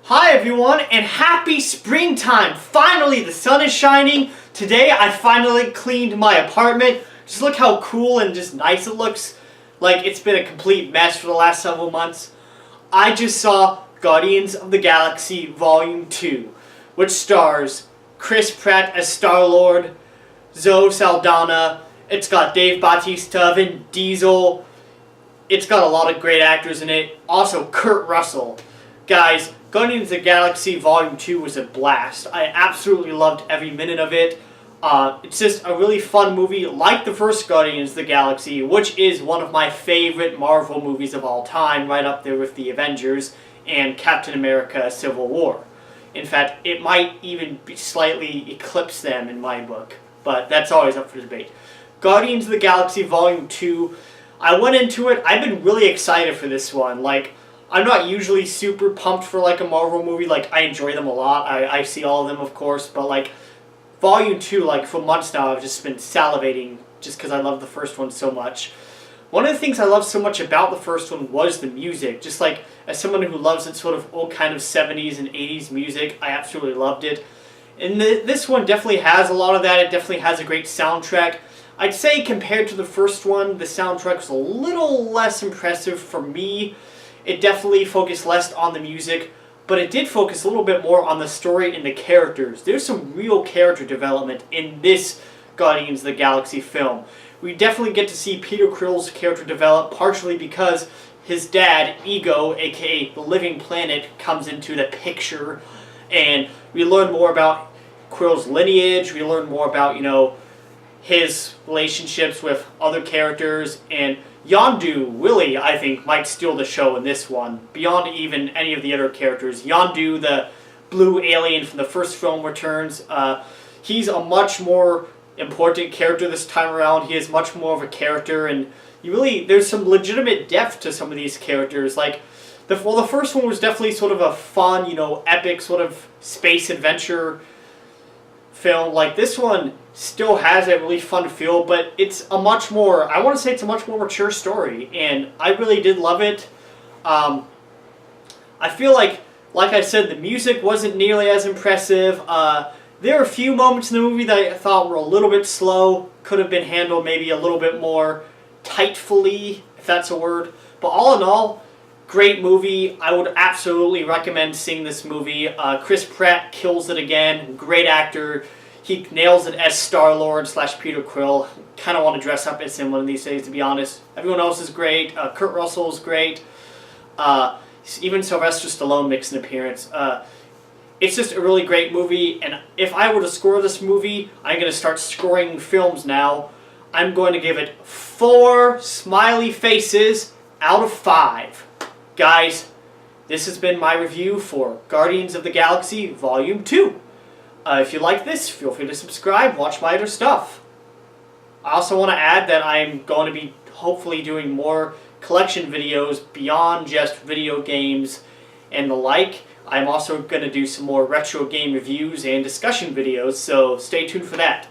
Hi everyone, and happy springtime! Finally, the sun is shining. Today I finally cleaned my apartment. Just look how cool and just nice it looks. Like it's been a complete mess for the last several months. I just saw Guardians of the Galaxy Volume 2, which stars Chris Pratt as Star-Lord, Zoe Saldana, it's got Dave Bautista, Vin Diesel, it's got a lot of great actors in it. Also, Kurt Russell. Guys, Guardians of the Galaxy Volume 2 was a blast. I absolutely loved every minute of it. It's just a really fun movie, like the first Guardians of the Galaxy, which is one of my favorite Marvel movies of all time, right up there with the Avengers and Captain America Civil War. In fact, it might even slightly eclipse them in my book, but that's always up for debate. Guardians of the Galaxy Volume 2, I went into it, I've been really excited for this one. Like, I'm not usually super pumped for like a Marvel movie. Like, I enjoy them a lot. I see all of them, of course. But like, Volume 2, like for months now, I've just been salivating just because I love the first one so much. One of the things I love so much about the first one was the music. Just like, as someone who loves it sort of old kind of 70s and 80s music, I absolutely loved it. And this one definitely has a lot of that. It definitely has a great soundtrack. I'd say compared to the first one, the soundtrack was a little less impressive for me. It definitely focused less on the music, but it did focus a little bit more on the story and the characters. There's some real character development in this Guardians of the Galaxy film. We definitely get to see Peter Quill's character develop, partially because his dad, Ego, aka the Living Planet, comes into the picture, and we learn more about Quill's lineage. We learn more about, his relationships with other characters, and Yondu really, I think, might steal the show in this one, beyond even any of the other characters. Yondu, the blue alien from the first film, returns. He's a much more important character this time around. He is much more of a character, and there's some legitimate depth to some of these characters. Like, the first one was definitely sort of a fun, epic sort of space adventure film. Like, this one still has that really fun feel, but it's a much more, I want to say it's a much more mature story, and I really did love it. I feel like I said, the music wasn't nearly as impressive. There are a few moments in the movie that I thought were a little bit slow, could have been handled maybe a little bit more tightfully, if that's a word. But all in all, great movie. I would absolutely recommend seeing this movie. Chris Pratt kills it again. Great actor. He nails it as Star-Lord / Peter Quill. Kind of want to dress up as him one of these days, to be honest. Everyone else is great. Kurt Russell is great. Even Sylvester Stallone makes an appearance. It's just a really great movie, and if I were to score this movie, I'm going to start scoring films now. I'm going to give it 4 smiley faces out of 5. Guys, this has been my review for Guardians of the Galaxy Volume 2. If you like this, feel free to subscribe, watch my other stuff. I also want to add that I'm going to be hopefully doing more collection videos beyond just video games and the like. I'm also going to do some more retro game reviews and discussion videos, so stay tuned for that.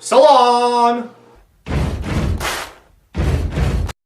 So long!